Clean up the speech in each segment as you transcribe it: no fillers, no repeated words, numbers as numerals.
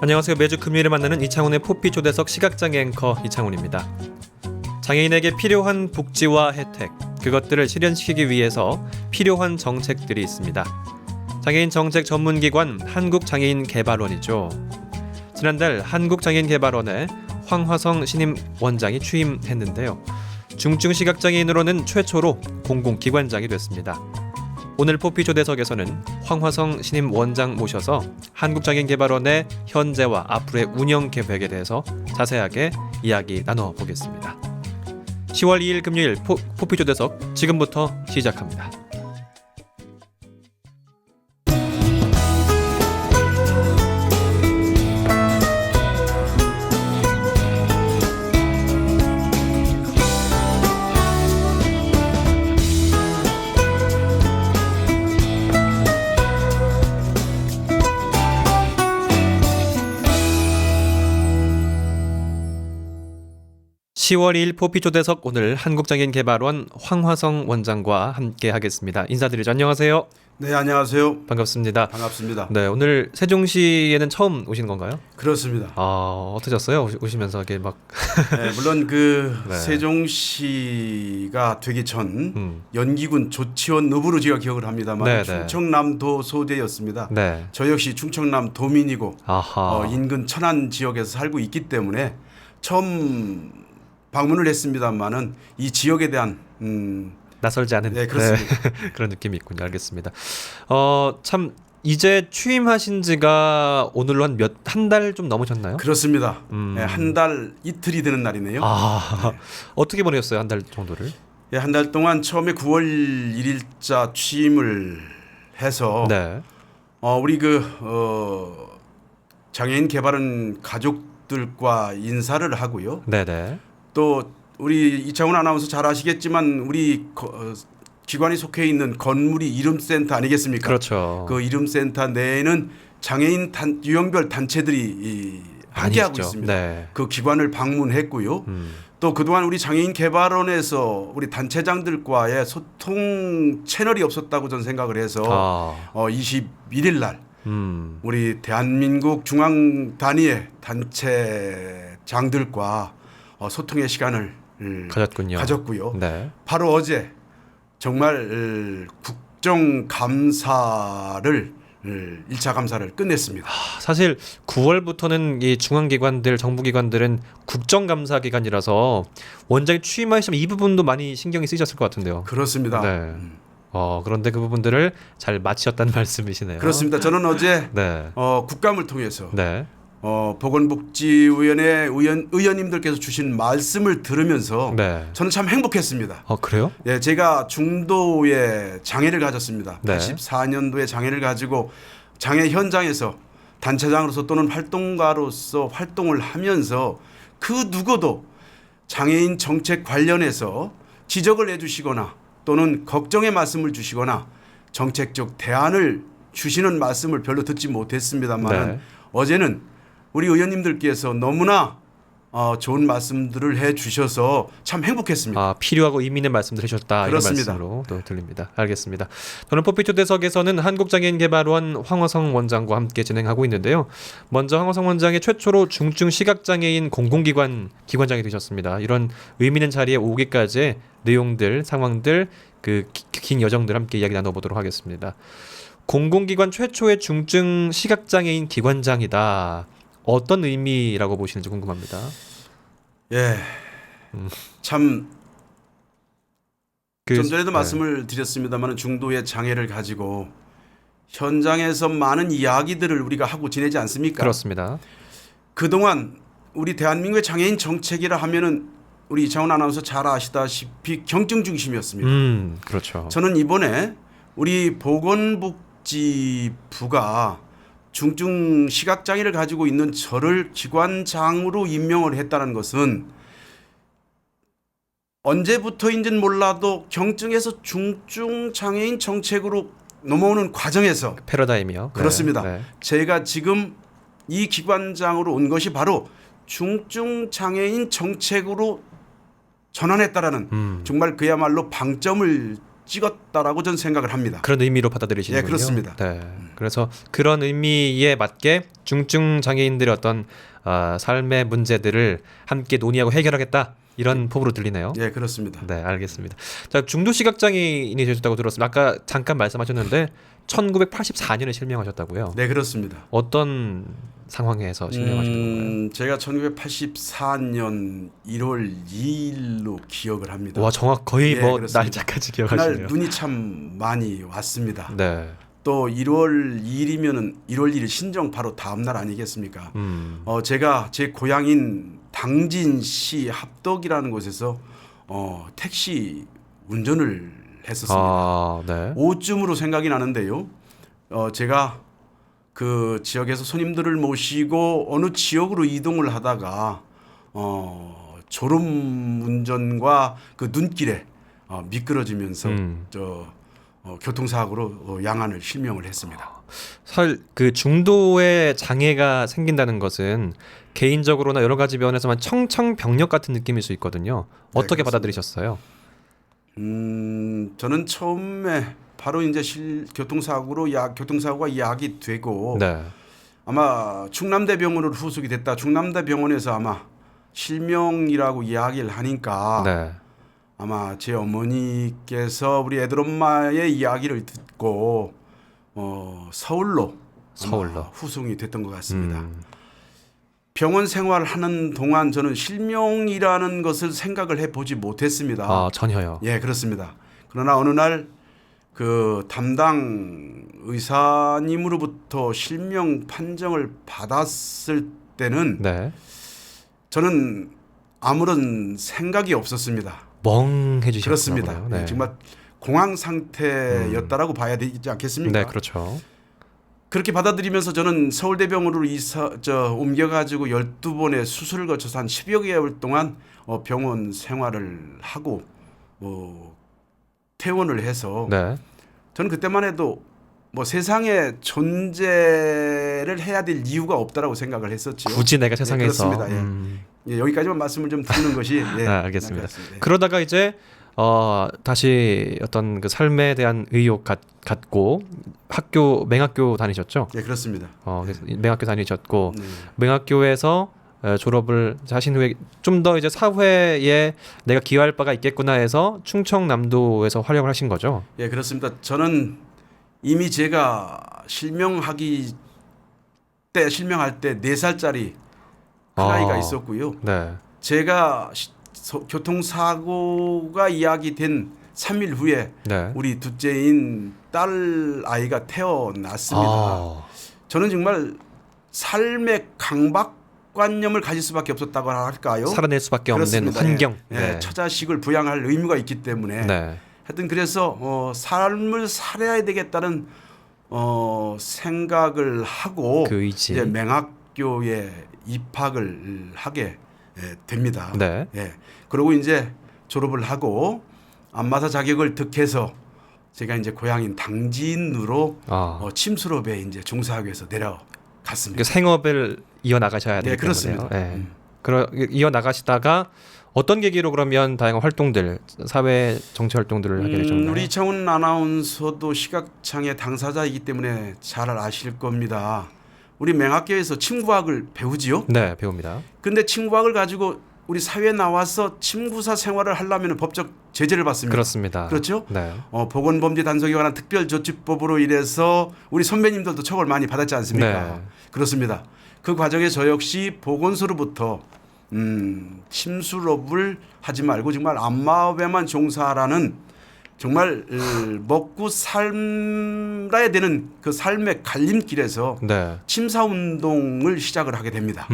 안녕하세요. 매주 금요일에 만나는 이창훈의 포피 초대석 시각장애 앵커 이창훈입니다. 장애인에게 필요한 복지와 혜택, 그것들을 실현시키기 위해서 필요한 정책들이 있습니다. 장애인 정책 전문기관 한국장애인개발원이죠. 지난달 한국장애인개발원에 황화성 신임 원장이 취임했는데요. 중증시각장애인으로는 최초로 공공기관장이 됐습니다. 오늘 포피 초대석에서는 황화성 신임 원장 모셔서 한국장애인개발원의 현재와 앞으로의 운영 계획에 대해서 자세하게 이야기 나눠보겠습니다. 10월 2일 금요일 포피 초대석 지금부터 시작합니다. (10월 2일) 포피 초대석 오늘 한국장애인개발원 황화성 원장과 함께 하겠습니다. 인사드리죠. 안녕하세요. 네, 안녕하세요. 반갑습니다. 반갑습니다. 네, 오늘 세종시에는 처음 오시는 건가요? 그렇습니다. 어떠셨어요? 오시면서 이렇게 막 네, 물론 그 네. 세종시가 되기 전 연기군 조치원 읍으로 제가 기억을 합니다만 충청남도 소재였습니다. 네. 저 역시 충청남 도민이고 아하. 인근 천안 지역에서 살고 있기 때문에 처음 방문을 했습니다만은 이 지역에 대한 낯설지 않은 네, 그렇습니다. 그런 느낌이 있군요. 알겠습니다. 참 이제 취임하신 지가 오늘로 한 달 좀 넘으셨나요? 그렇습니다. 네, 한 달 이틀이 되는 날이네요. 네. 어떻게 보내셨어요? 한 달 정도를? 네, 한 달 동안 처음에 9월 1일자 취임을 해서 네. 우리 장애인 개발은 가족들과 인사를 하고요. 네네. 또 우리 이창훈 아나운서 잘 아시겠지만 우리 기관이 속해 있는 건물이 이름센터 아니겠습니까? 그렇죠. 그 이름센터 내에는 장애인 유형별 단체들이 함께하고 있습니다. 네. 그 기관을 방문했고요. 또 그동안 우리 장애인 개발원에서 우리 단체장들과의 소통 채널이 없었다고 저는 생각을 해서 21일 날 우리 대한민국 중앙 단위의 단체장들과 소통의 시간을 가졌고요. 네. 바로 어제 정말 국정감사를 1차 감사를 끝냈습니다. 사실 9월부터는 이 중앙기관들, 정부기관들은 국정감사 기간이라서 원장이 취임하시면 이 부분도 많이 신경이 쓰이셨을 것 같은데요. 그렇습니다. 네. 그런데 그 부분들을 잘 마치셨다는 말씀이시네요. 그렇습니다. 저는 어제 네. 국감을 통해서 네. 보건복지위원회 의원님들께서 주신 말씀을 들으면서 네. 저는 참 행복했습니다. 그래요? 예, 제가 중도의 장애를 가졌습니다. 네. 84년도에 장애를 가지고 장애 현장에서 단체장으로서 또는 활동가로서 활동을 하면서 그 누구도 장애인 정책 관련해서 지적을 해주시거나 또는 걱정의 말씀을 주시거나 정책적 대안을 주시는 말씀을 별로 듣지 못했습니다만 네. 어제는 우리 의원님들께서 너무나 좋은 말씀들을 해주셔서 참 행복했습니다. 필요하고 의미 있는 말씀들 해주셨다. 그렇습니다. 이런 말씀으로 또 들립니다. 알겠습니다. 저는 포피 초대석에서는 한국장애인개발원 황화성 원장과 함께 진행하고 있는데요. 먼저 황화성 원장이 최초로 중증시각장애인 공공기관 기관장이 되셨습니다. 이런 의미 있는 자리에 오기까지 내용들, 상황들, 그 긴 여정들 함께 이야기 나눠보도록 하겠습니다. 공공기관 최초의 중증시각장애인 기관장이다. 어떤 의미라고 보시는지 궁금합니다. 예, 참 좀 전에도 네. 말씀을 드렸습니다만 중도의 장애를 가지고 현장에서 많은 이야기들을 우리가 하고 지내지 않습니까? 그렇습니다. 그동안 우리 대한민국의 장애인 정책이라 하면은 우리 이창훈 아나운서 잘 아시다시피 경증 중심이었습니다. 그렇죠. 저는 이번에 우리 보건복지부가 중증 시각장애를 가지고 있는 저를 기관장으로 임명을 했다는 것은 언제부터인지는 몰라도 경증에서 중증 장애인 정책으로 넘어오는 과정에서 패러다임이요. 그렇습니다. 네. 제가 지금 이 기관장으로 온 것이 바로 중증 장애인 정책으로 전환했다라는 정말 그야말로 방점을 찍었다라고 저는 생각을 합니다. 그런 의미로 받아들이시는군요. 예, 그렇습니다. 네. 그래서 그런 의미에 맞게 중증 장애인들의 어떤 삶의 문제들을 함께 논의하고 해결하겠다. 이런 포부로 들리네요. 예, 그렇습니다. 네, 알겠습니다. 자, 중도 시각장애인이 되셨다고 들었습니다. 아까 잠깐 말씀하셨는데 1984년에 실명하셨다고요? 네, 그렇습니다. 어떤 상황에서 실명하신 건가요? 제가 1984년 1월 2일로 기억을 합니다. 와, 정확 거의 예, 뭐 그렇습니다. 날짜까지 그날 기억하시네요. 눈이 참 많이 왔습니다. 네. 또 1월 2일이면은 1월 1일 신정 바로 다음 날 아니겠습니까? 제가 제 고향인 당진시 합덕이라는 곳에서 택시 운전을 했었습니다. 네. 오후쯤으로 생각이 나는데요. 제가 그 지역에서 손님들을 모시고 어느 지역으로 이동을 하다가 졸음 운전과 그 눈길에 미끄러지면서 교통사고로 양안을 실명을 했습니다. 그 중도의 장애가 생긴다는 것은 개인적으로나 여러 가지 면에서만 청천벽력 같은 느낌일 수 있거든요. 어떻게 네, 받아들이셨어요? 저는 처음에 바로 이제 교통사고가 야기 되고 네. 아마 충남대병원으로 후속이 됐다. 충남대병원에서 아마 실명이라고 이야기를 하니까 네. 아마 제 어머니께서 우리 애들엄마의 이야기를 듣고 서울로 후송이 됐던 것 같습니다. 병원 생활하는 동안 저는 실명이라는 것을 생각을 해보지 못했습니다. 전혀요. 예, 그렇습니다. 그러나 어느 날 그 담당 의사님으로부터 실명 판정을 받았을 때는 네. 저는 아무런 생각이 없었습니다. 멍해지셨군요. 그렇습니다. 네. 정말 공황 상태였다라고 봐야 되지 않겠습니까? 네, 그렇죠. 그렇게 받아들이면서 저는 서울대병원으로 옮겨가지고 12번의 수술을 거쳐서 한 10여 개월 동안 병원 생활을 하고 퇴원을 해서 네. 저는 그때만 해도 뭐 세상에 존재를 해야 될 이유가 없다라고 생각을 했었죠. 굳이 내가 세상에서. 네, 그렇습니다. 예, 여기까지만 말씀을 좀 드리는 것이 알겠습니다. 예. 그러다가 이제 다시 어떤 그 삶에 대한 의욕 갖고 맹학교 다니셨죠? 예, 그렇습니다. 맹학교 다니셨고 네. 맹학교에서 졸업을 하신 후에 좀 더 이제 사회에 내가 기여할 바가 있겠구나 해서 충청남도에서 활약을 하신 거죠? 예, 그렇습니다. 저는 이미 제가 실명할 때 4살짜리 큰아이가 있었고요. 네. 제가 교통사고가 이야기된 3일 후에 네. 우리 둘째인 딸 아이가 태어났습니다. 저는 정말 삶의 강박관념을 가질 수밖에 없었다고 할까요? 살아낼 수밖에 그렇습니다. 없는 환경. 예. 네. 처자식을 부양할 의무가 있기 때문에 네. 하여튼 그래서 삶을 살아야 되겠다는 생각을 하고 그 의지. 이제 맹학교에 입학을 하게 됩니다. 네. 예. 그리고 이제 졸업을 하고 안마사 자격을 득해서 제가 이제 고향인 당진으로 침수업에 이제 종사하기 위해서 내려갔습니다. 그 생업을 이어 나가셔야 되기 때문에. 그렇습니다. 네. 이어 나가시다가 어떤 계기로 그러면 다양한 활동들, 사회 정치 활동들을 하게 되셨나요? 우리 이창훈 아나운서도 시각장애 당사자이기 때문에 잘 아실 겁니다. 우리 맹학교에서 침구학을 배우지요? 네, 배웁니다. 근데 침구학을 가지고 우리 사회에 나와서 침구사 생활을 하려면 법적 제재를 받습니다. 그렇습니다. 그렇죠? 네. 보건범죄 단속에 관한 특별조치법으로 인해서 우리 선배님들도 처벌 많이 받았지 않습니까? 네. 그렇습니다. 그 과정에 저 역시 보건소로부터 침수업을 하지 말고 정말 안마업에만 종사하라는 정말 먹고 살아야 되는 그 삶의 갈림길에서 네. 침사 운동을 시작을 하게 됩니다.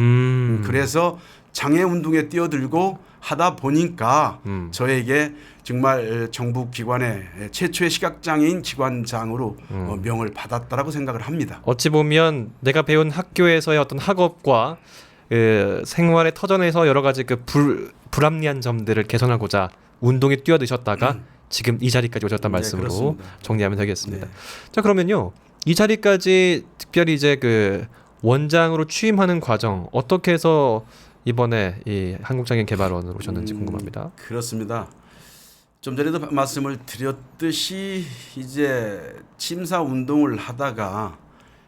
그래서 장애 운동에 뛰어들고 하다 보니까 저에게 정말 정부 기관의 최초의 시각장애인 기관장으로 명을 받았다라고 생각을 합니다. 어찌 보면 내가 배운 학교에서의 어떤 학업과 생활의 터전에서 여러 가지 그 불합리한 점들을 개선하고자 운동에 뛰어드셨다가 지금 이 자리까지 오셨다는 말씀으로 그렇습니다. 정리하면 되겠습니다. 네. 자, 그러면요, 이 자리까지 특별히 이제 그 원장으로 취임하는 과정 어떻게 해서 이번에 이 한국장애인개발원으로 오셨는지 궁금합니다. 그렇습니다. 좀 전에도 말씀을 드렸듯이 이제 침사 운동을 하다가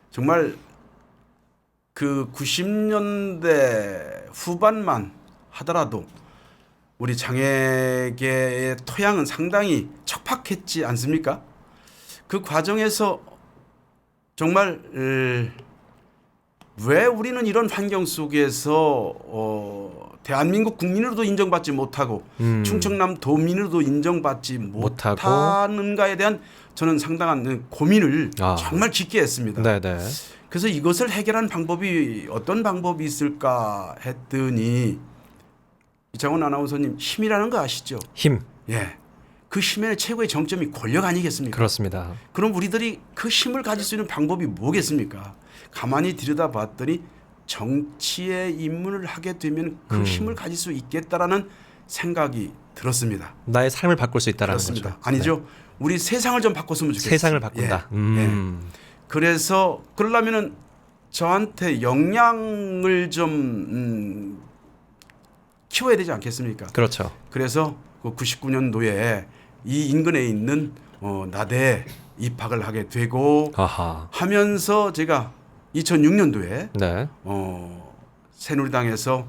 정말 그 90년대 후반만 하더라도 우리 장애계의 토양은 상당히 척박했지 않습니까? 그 과정에서 정말 왜 우리는 이런 환경 속에서 대한민국 국민으로도 인정받지 못하고 충청남 도민으로도 인정받지 못하는가에 대한 저는 상당한 고민을 정말 깊게 했습니다. 네네. 그래서 이것을 해결하는 방법이 어떤 방법이 있을까 했더니 이창훈 아나운서님 힘이라는 거 아시죠? 힘. 예. 그 힘의 최고의 정점이 권력 아니겠습니까? 그렇습니다. 그럼 우리들이 그 힘을 가질 수 있는 방법이 뭐겠습니까? 가만히 들여다봤더니 정치에 입문을 하게 되면 그 힘을 가질 수 있겠다라는 생각이 들었습니다. 나의 삶을 바꿀 수 있다라는 그렇습니다. 거죠. 아니죠. 네. 우리 세상을 좀 바꿨으면 좋겠어요. 세상을 바꾼다. 예. 그래서 그러려면은 저한테 역량을 좀 키워야 되지 않겠습니까? 그렇죠. 그래서 그 99년도에 이 인근에 있는 나대에 입학을 하게 되고 하면서 제가 2006년도에 네. 새누리당에서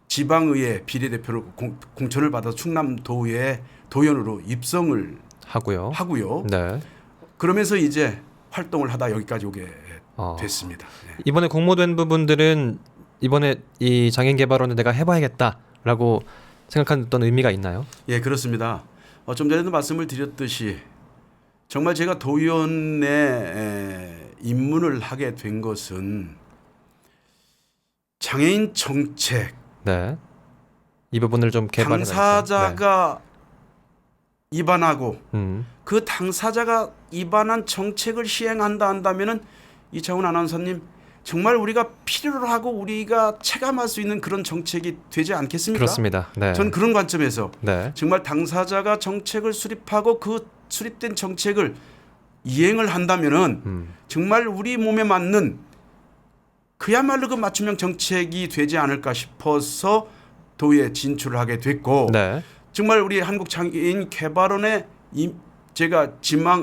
지방의회 비례대표로 공천을 받아서 충남도의회 도연으로 입성을 하고요. 네. 그러면서 이제 활동을 하다 여기까지 오게 됐습니다. 네. 이번에 공모된 부분들은 이번에 이 장애인개발원을 내가 해봐야겠다라고 생각한 어떤 의미가 있나요? 예, 그렇습니다. 좀 전에도 말씀을 드렸듯이 정말 제가 도의원에 입문을 하게 된 것은 장애인 정책, 네. 이 부분을 좀 개발해 당사자가 입안하고 그 당사자가 입안한 정책을 시행한다 한다면은 이창훈 아나운서님 정말 우리가 필요로 하고 우리가 체감할 수 있는 그런 정책이 되지 않겠습니까? 그렇습니다. 네. 저는 그런 관점에서 네. 정말 당사자가 정책을 수립하고 그 수립된 정책을 이행을 한다면은 정말 우리 몸에 맞는 그야말로 그 맞춤형 정책이 되지 않을까 싶어서 도의에 진출을 하게 됐고 네. 정말 우리 한국장애인 개발원에 제가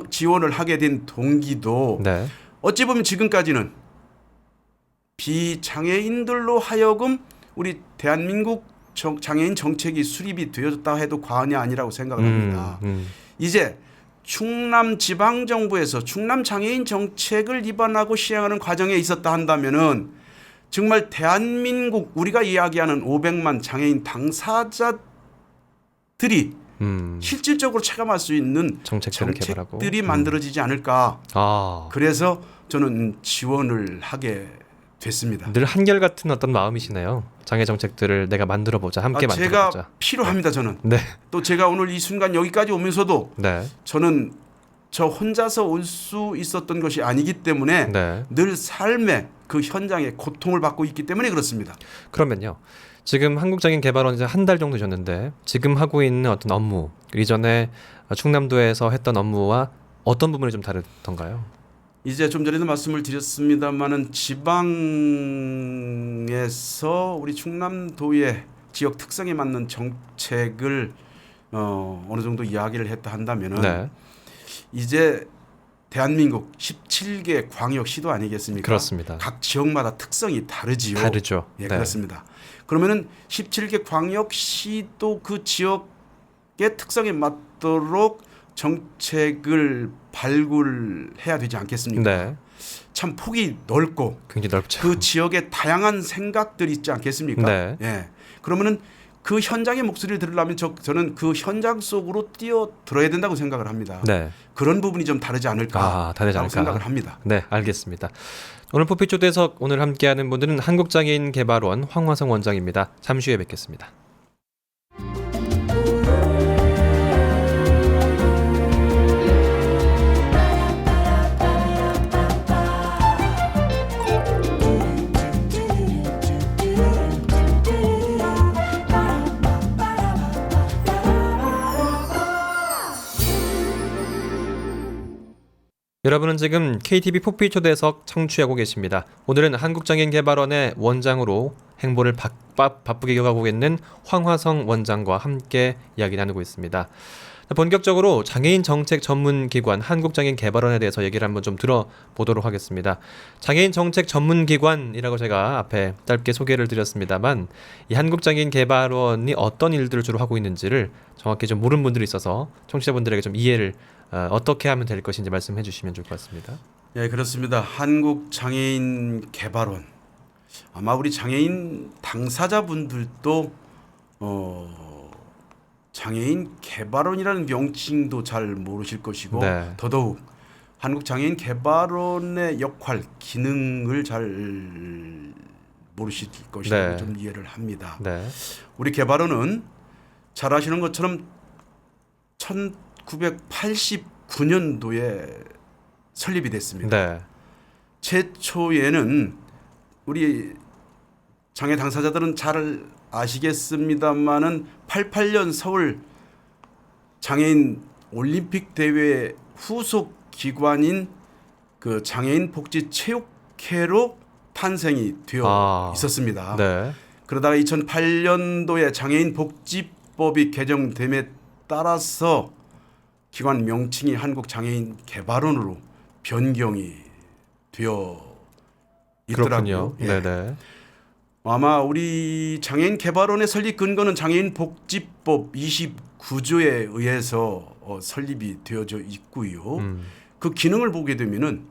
지원을 하게 된 동기도 네. 어찌 보면 지금까지는 비장애인들로 하여금 우리 대한민국 장애인 정책이 수립이 되어졌다 해도 과언이 아니라고 생각을 합니다. 이제 충남 지방정부에서 충남 장애인 정책을 입안하고 시행하는 과정에 있었다 한다면은 정말 대한민국 우리가 이야기하는 500만 장애인 당사자들이 실질적으로 체감할 수 있는 정책들이 만들어지지 않을까. 그래서 저는 지원을 하게 됐습니다. 늘 한결같은 어떤 마음이시네요. 장애 정책들을 내가 만들어보자, 함께 만들어보자. 제가 필요합니다. 저는. 네. 또 제가 오늘 이 순간 여기까지 오면서도 네. 저는 저 혼자서 올 수 있었던 것이 아니기 때문에 네. 늘 삶의 그 현장에 고통을 받고 있기 때문에 그렇습니다. 그러면요. 지금 한국장애인개발원 이제 한 달 정도 되셨는데 지금 하고 있는 어떤 업무, 이전에 충남도에서 했던 업무와 어떤 부분이 좀 다르던가요? 이제 좀 전에도 말씀을 드렸습니다만은 지방에서 우리 충남도의 지역 특성에 맞는 정책을 어느 정도 이야기를 했다 한다면은 네. 이제 대한민국 17개 광역시도 아니겠습니까? 그렇습니다. 각 지역마다 특성이 다르지요. 다르죠. 예, 네. 그렇습니다. 그러면은 17개 광역시도 그 지역의 특성에 맞도록 정책을 발굴해야 되지 않겠습니까? 네. 참 폭이 넓고 굉장히 넓죠. 그 지역에 다양한 생각들이 있지 않겠습니까? 네. 예. 그러면은 그 현장의 목소리를 들으려면 저는 그 현장 속으로 뛰어들어야 된다고 생각을 합니다. 네. 그런 부분이 좀 다르지 않을까 생각을 합니다. 네, 알겠습니다. 오늘 포피 초대석 오늘 함께하는 분들은 한국장애인개발원 황화성 원장입니다. 잠시 후에 뵙겠습니다. 여러분은 지금 KTV 포피 초대석 청취하고 계십니다. 오늘은 한국장애인개발원의 원장으로 행보를 바쁘게 이어가고 있는 황화성 원장과 함께 이야기 나누고 있습니다. 본격적으로 장애인 정책 전문 기관 한국장애인 개발원에 대해서 얘기를 한번 좀 들어보도록 하겠습니다. 장애인 정책 전문 기관이라고 제가 앞에 짧게 소개를 드렸습니다만 이 한국장애인 개발원이 어떤 일들을 주로 하고 있는지를 정확히 좀 모르는 분들이 있어서 청취자분들에게 좀 이해를 어떻게 하면 될 것인지 말씀해 주시면 좋을 것 같습니다. 예, 그렇습니다. 한국장애인 개발원. 아마 우리 장애인 당사자분들도 장애인 개발원이라는 명칭도 잘 모르실 것이고 네. 더더욱 한국장애인 개발원의 역할, 기능을 잘 모르실 것이라고 네. 좀 이해를 합니다. 네. 우리 개발원은 잘 아시는 것처럼 1989년도에 설립이 됐습니다. 네. 최초에는 우리 장애 당사자들은 잘 아시겠습니다만은 88년 서울 장애인 올림픽 대회 후속 기관인 그 장애인 복지 체육회로 탄생이 되어 있었습니다. 네. 그러다가 2008년도에 장애인 복지법이 개정됨에 따라서 기관 명칭이 한국장애인 개발원으로 변경이 되어 있더라고요. 그렇군요. 예. 네네. 아마 우리 장애인 개발원의 설립 근거는 장애인 복지법 29조에 의해서 설립이 되어져 있고요. 그 기능을 보게 되면은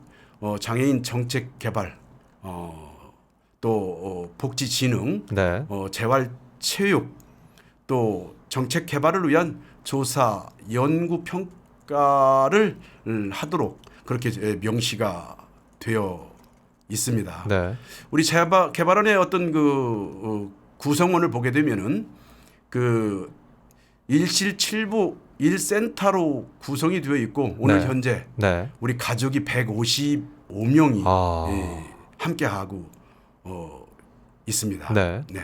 장애인 정책 개발, 또 복지 진흥, 네. 재활 체육, 또 정책 개발을 위한 조사, 연구 평가를 하도록 그렇게 명시가 되어 있습니다. 네. 우리 개발원의 어떤 그 구성원을 보게 되면은 그 1실 7부 1센터로 구성이 되어 있고 오늘 네. 현재 네. 우리 가족이 155명이 함께 하고 있습니다. 네. 네.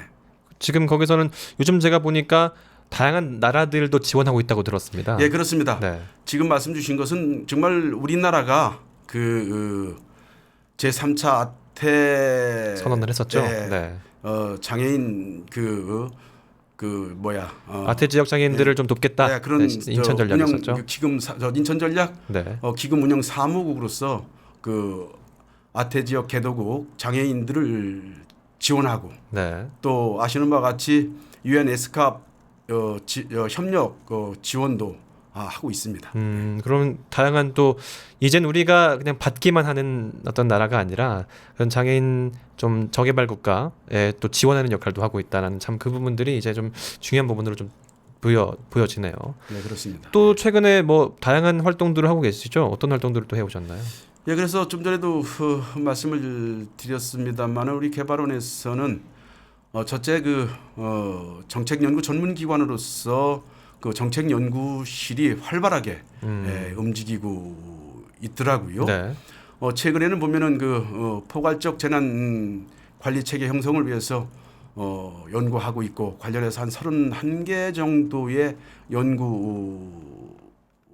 지금 거기서는 요즘 제가 보니까 다양한 나라들도 지원하고 있다고 들었습니다. 예, 그렇습니다. 네. 지금 말씀 주신 것은 정말 우리나라가 그 제3차 아태 선언을 했었죠. 네. 네. 장애인 아태 지역 장애인들을 좀 돕겠다. 네, 그런 인천 전략이 있었죠. 인천 전략 네. 기금 운영 사무국으로서 그 아태 지역 개도국 장애인들을 지원하고 네. 또 아시는 바와 같이 UN 에스캅 협력 지원도 하고 있습니다. 그럼 다양한 또 이젠 우리가 그냥 받기만 하는 어떤 나라가 아니라 그런 장애인 좀 저개발 국가에 또 지원하는 역할도 하고 있다는 참 그 부분들이 이제 좀 중요한 부분으로 좀 보여지네요. 네, 그렇습니다. 또 최근에 뭐 다양한 활동들을 하고 계시죠? 어떤 활동들을 또 해오셨나요? 예, 그래서 좀 전에도 말씀을 드렸습니다만 우리 개발원에서는 첫째 정책연구 전문기관으로서 그 정책연구실이 활발하게 움직이고 있더라고요. 네. 최근에는 보면은 포괄적 재난 관리 체계 형성을 위해서 연구하고 있고 관련해서 한 31개 정도의 연구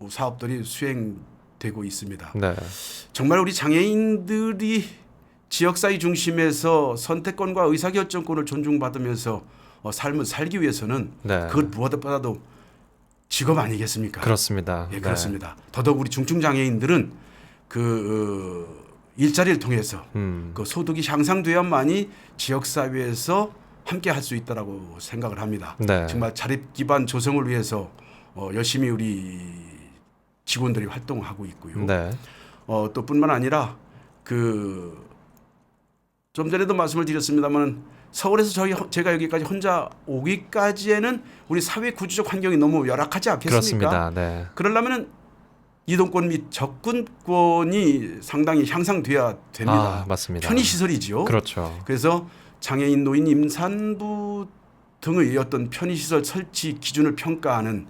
사업들이 수행되고 있습니다. 네. 정말 우리 장애인들이 지역사회 중심에서 선택권과 의사결정권을 존중받으면서 삶을 살기 위해서는 네. 그것 무엇보다도 직업 아니겠습니까? 그렇습니다. 예, 그렇습니다. 더더욱 우리 중증장애인들은 일자리를 통해서 그 소득이 향상돼야만이 지역사회에서 함께 할 수 있다라고 생각을 합니다. 네. 정말 자립 기반 조성을 위해서 열심히 우리 직원들이 활동하고 있고요. 네. 또 뿐만 아니라 좀 전에도 말씀을 드렸습니다만 서울에서 제가 여기까지 혼자 오기까지에는 우리 사회 구조적 환경이 너무 열악하지 않겠습니까? 그렇습니다. 네. 그러려면은 이동권 및 접근권이 상당히 향상돼야 됩니다. 맞습니다. 편의시설이지요. 그렇죠. 그래서 장애인, 노인, 임산부 등의 어떤 편의시설 설치 기준을 평가하는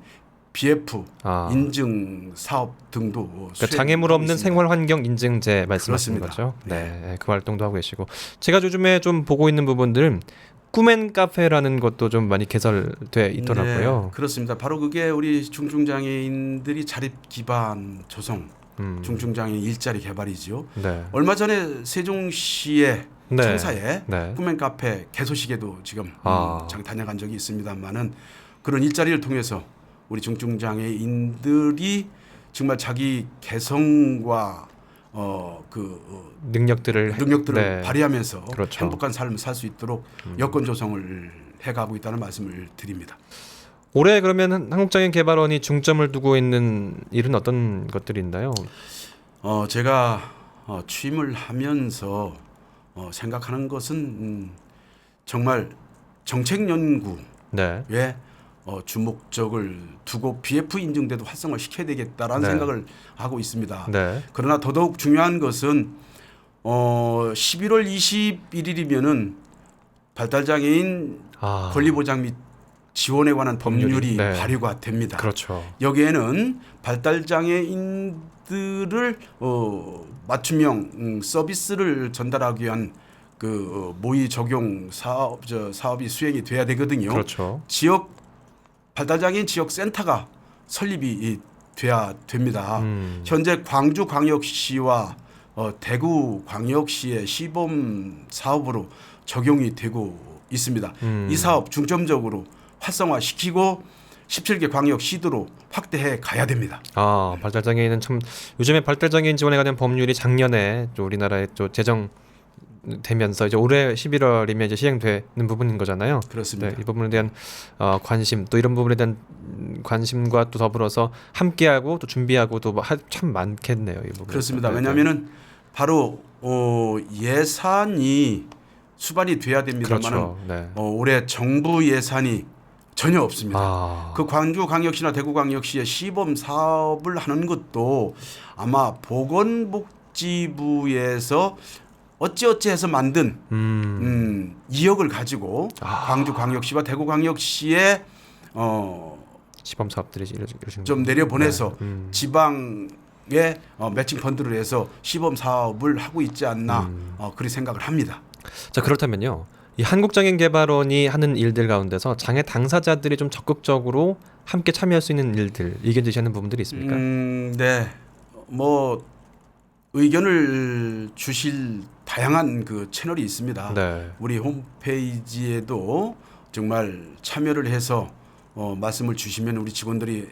BF 인증 사업 등도 그러니까 장애물 없는 생활 환경 인증제 말씀하시는 그렇습니다. 거죠. 네, 그 활동도 하고 계시고 제가 요즘에 좀 보고 있는 부분들은 꿈앤 카페라는 것도 좀 많이 개설돼 있더라고요. 네, 그렇습니다. 바로 그게 우리 중증장애인들이 자립 기반 조성, 중증장애인 일자리 개발이지요. 네. 얼마 얼마 전에 세종시의 청사에 네. 꿈앤 카페 개소식에도 지금 다녀간 적이 있습니다만은 그런 일자리를 통해서 우리 중증 장애인들이 정말 자기 개성과 능력들을 네. 발휘하면서 그렇죠. 행복한 삶을 살 수 있도록 여건 조성을 해가고 있다는 말씀을 드립니다. 올해 그러면 한국장애인 개발원이 중점을 두고 있는 일은 어떤 것들이 있나요? 제가 취임을 하면서 생각하는 것은 정말 정책 연구에 네. 주목적을 두고 BF 인증제도 활성화 시켜야 되겠다라는 네. 생각을 하고 있습니다. 네. 그러나 더더욱 중요한 것은 11월 21일이면은 발달장애인 권리보장 및 지원에 관한 법률이 네. 발의가 됩니다. 그렇죠. 여기에는 발달장애인들을 맞춤형 서비스를 전달하기 위한 그 모의 적용 사업이 수행이 돼야 되거든요. 그렇죠. 발달장애인 지역 센터가 설립이 돼야 됩니다. 현재 광주광역시와 대구광역시의 시범 사업으로 적용이 되고 있습니다. 이 사업 중점적으로 활성화시키고 17개 광역시도로 확대해 가야 됩니다. 발달장애인은 참 요즘에 발달장애인 지원에 관한 법률이 작년에 또 우리나라에 또 제정되면서 이제 올해 11월이면 이제 시행되는 부분인 거잖아요. 그렇습니다. 네, 이 부분에 대한 관심 또 이런 부분에 대한 관심과 또 더불어서 함께하고 또 준비하고도 참 많겠네요. 이 부분. 그렇습니다. 왜냐하면은 바로 예산이 수반이 돼야 됩니다만 그렇죠. 네. 올해 정부 예산이 전혀 없습니다. 그 광주광역시나 대구광역시의 시범 사업을 하는 것도 아마 보건복지부에서 어찌어찌해서 만든 2억을 가지고 광주광역시와 대구광역시에 시범 사업들이 좀 내려보내서 지방에 매칭 펀드를 해서 시범 사업을 하고 있지 않나 그렇게 생각을 합니다. 자, 그렇다면요. 이 한국장애인개발원이 하는 일들 가운데서 장애 당사자들이 좀 적극적으로 함께 참여할 수 있는 일들, 의견 제시하는 부분들이 있습니까? 네. 의견을 주실 다양한 그 채널이 있습니다. 네. 우리 홈페이지에도 정말 참여를 해서 말씀을 주시면 우리 직원들이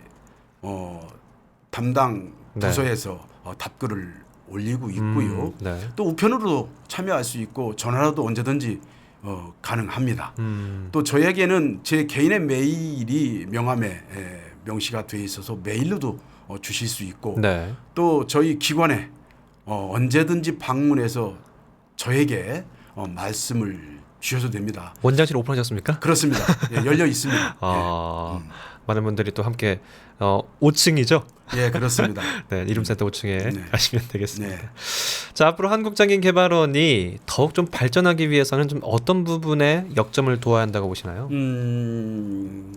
담당 부서에서 답글을 올리고 있고요. 네. 또 우편으로도 참여할 수 있고 전화로도 언제든지 가능합니다. 또 저에게는 제 개인의 메일이 명함에 명시가 돼 있어서 메일로도 주실 수 있고 네. 또 저희 기관에 언제든지 방문해서 저에게 말씀을 주셔도 됩니다. 원장실 오픈하셨습니까? 그렇습니다. 열려 있습니다. 많은 분들이 또 함께 5층이죠? 예, 그렇습니다. 네, 이룸센터 5층에 가시면 되겠습니다. 네. 자, 앞으로 한국장애인개발원이 더욱 좀 발전하기 위해서는 좀 어떤 부분에 역점을 두어야 한다고 보시나요? 늘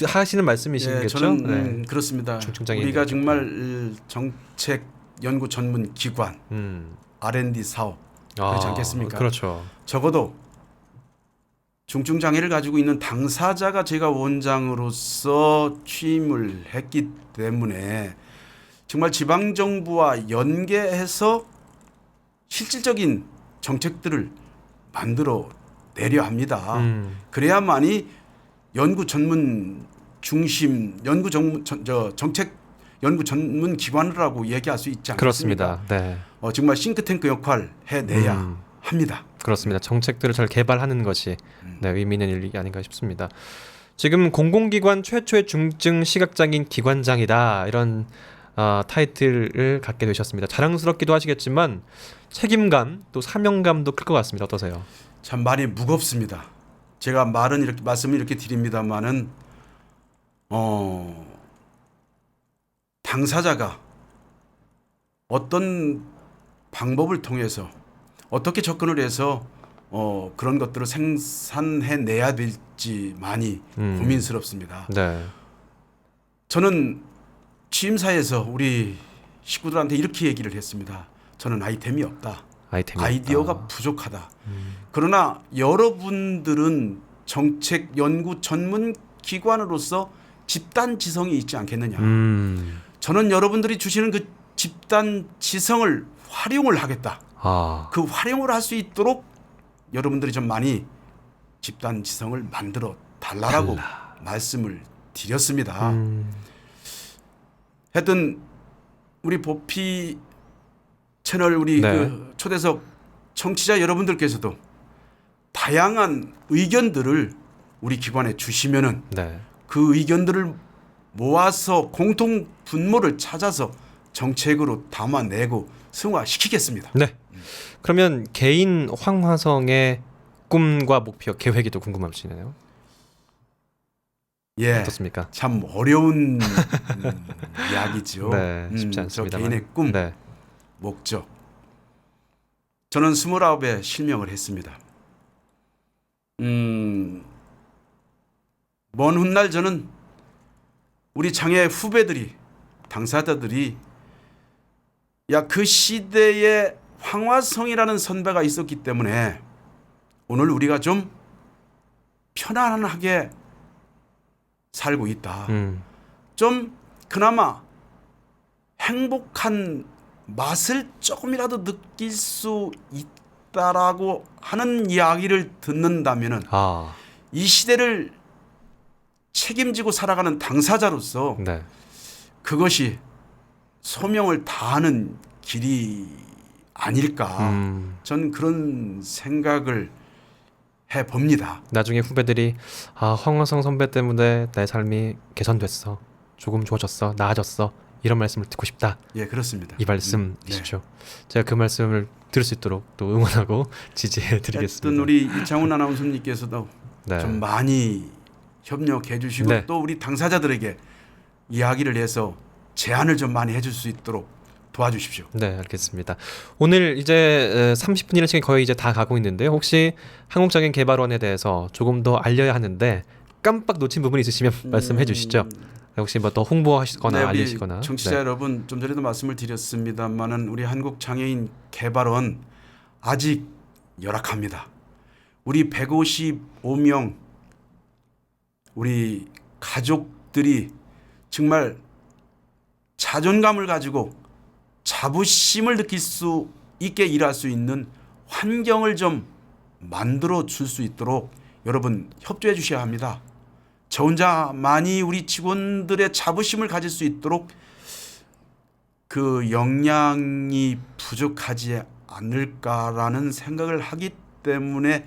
하시는 말씀이시겠죠? 저는 그렇습니다. 중증장애인 우리가 정말 정책 연구 전문 기관, R&D 사업 그렇지 않겠습니까? 그렇죠. 적어도 중증 장애를 가지고 있는 당사자가 제가 원장으로서 취임을 했기 때문에 정말 지방 정부와 연계해서 실질적인 정책들을 만들어 내려 합니다. 그래야만이 연구 전문 중심 정책 연구 전문 기관이라고 얘기할 수 있지 않겠습니까? 그렇습니다. 네. 정말 싱크탱크 역할 해내야 합니다. 그렇습니다. 정책들을 잘 개발하는 것이 의미 있는 일이 아닌가 싶습니다. 지금 공공기관 최초의 중증 시각장애인 기관장이다 이런 타이틀을 갖게 되셨습니다. 자랑스럽기도 하시겠지만 책임감 또 사명감도 클 것 같습니다. 어떠세요? 참 말이 무겁습니다. 제가 말씀을 이렇게 드립니다만은 당사자가 어떤 방법을 통해서 어떻게 접근을 해서 그런 것들을 생산해내야 될지 많이 고민스럽습니다. 네. 저는 취임사에서 우리 식구들한테 이렇게 얘기를 했습니다. 저는 아이템이 없다. 아이디어가 부족하다. 그러나 여러분들은 정책 연구 전문 기관으로서 집단 지성이 있지 않겠느냐. 저는 여러분들이 주시는 그 집단 지성을 활용을 하겠다. 그 활용을 할 수 있도록 여러분들이 좀 많이 집단 지성을 만들어 달라고 말씀을 드렸습니다. 하여튼 우리 보피 채널 우리 네. 그 초대석 청취자 여러분들께서도 다양한 의견들을 우리 기관에 주시면은 네. 그 의견들을 모아서 공통 분모를 찾아서 정책으로 담아내고 승화시키겠습니다. 네. 그러면 개인 황화성의 꿈과 목표, 계획이 또 궁금하시네요. 예, 어떻습니까? 참 어려운 이야기죠. 네, 쉽지 않습니다. 저 개인의 꿈, 네. 목적. 저는 29에 실명을 했습니다. 먼 훗날 저는 우리 장애 후배들이, 당사자들이 야, 그 시대에 황화성이라는 선배가 있었기 때문에 오늘 우리가 좀 편안하게 살고 있다. 좀 그나마 행복한 맛을 조금이라도 느낄 수 있다라고 하는 이야기를 듣는다면은 이 시대를 책임지고 살아가는 당사자로서 네. 그것이 소명을 다하는 길이 아닐까. 전 그런 생각을 해봅니다. 나중에 후배들이 황화성 선배 때문에 내 삶이 개선됐어, 조금 좋아졌어, 나아졌어, 이런 말씀을 듣고 싶다. 예, 그렇습니다. 이 말씀이시죠. 제가 그 말씀을 들을 수 있도록 또 응원하고 지지해드리겠습니다. 하여튼 우리 이창훈 아나운서님께서도 네. 좀 많이 협력해 주시고 네. 또 우리 당사자들에게 이야기를 해서 제안을 좀 많이 해줄 수 있도록 도와주십시오. 네, 알겠습니다. 오늘 이제 30분이라는 시간이 거의 이제 다 가고 있는데요. 혹시 한국장애인 개발원에 대해서 조금 더 알려야 하는데 깜빡 놓친 부분이 있으시면 말씀해 주시죠. 혹시 뭐 더 홍보하시거나 네, 우리 알리시거나. 청취자 네. 여러분, 좀 전에도 말씀을 드렸습니다만은 우리 한국장애인 개발원 아직 열악합니다. 우리 155명 우리 가족들이 정말 자존감을 가지고 자부심을 느낄 수 있게 일할 수 있는 환경을 좀 만들어 줄 수 있도록 여러분 협조해 주셔야 합니다. 저 혼자만이 우리 직원들의 자부심을 가질 수 있도록 그 역량이 부족하지 않을까라는 생각을 하기 때문에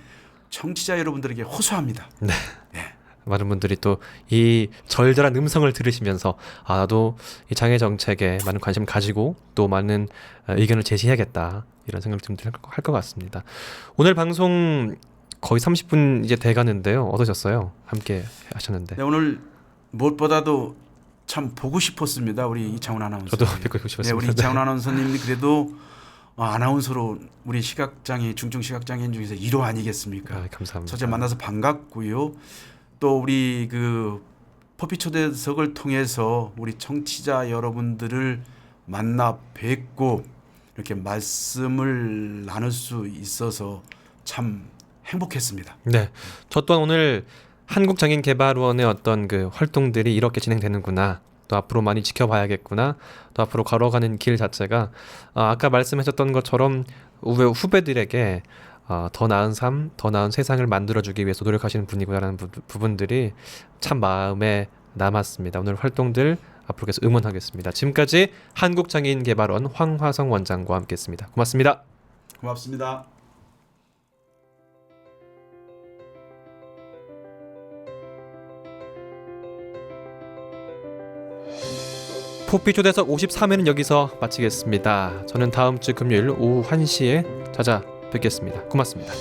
청취자 여러분들에게 호소합니다. 네. 예. 많은 분들이 또 이 절절한 음성을 들으시면서 나도 이 장애 정책에 많은 관심을 가지고 또 많은 의견을 제시해야겠다, 이런 생각을 좀 할 것 같습니다. 오늘 방송 거의 30분 이제 돼가는데요. 어떠셨어요? 함께 하셨는데. 네, 오늘 무엇보다도 참 보고 싶었습니다. 우리 이창훈 아나운서. 저도 뵙고 싶었습니다. 네, 우리 이창훈 아나운서님이 그래도 아나운서로 우리 시각장애, 중증 시각장애인 중에서 1호 아니겠습니까? 감사합니다. 첫째 만나서 반갑고요. 또 우리 그 퍼피 초대석을 통해서 우리 청취자 여러분들을 만나 뵙고 이렇게 말씀을 나눌 수 있어서 참 행복했습니다. 네, 저 또한 오늘 한국장애인개발원의 어떤 그 활동들이 이렇게 진행되는구나, 또 앞으로 많이 지켜봐야겠구나, 또 앞으로 걸어가는 길 자체가 아까 말씀하셨던 것처럼 후배들에게 더 나은 삶, 더 나은 세상을 만들어주기 위해서 노력하시는 분이구나라는 부분들이 참 마음에 남았습니다. 오늘 활동들 앞으로 계속 응원하겠습니다. 지금까지 한국장애인개발원 황화성 원장과 함께했습니다. 고맙습니다. 고맙습니다. 포피 초대석 53회는 여기서 마치겠습니다. 저는 다음 주 금요일 오후 1시에 찾아뵙겠습니다. 고맙습니다.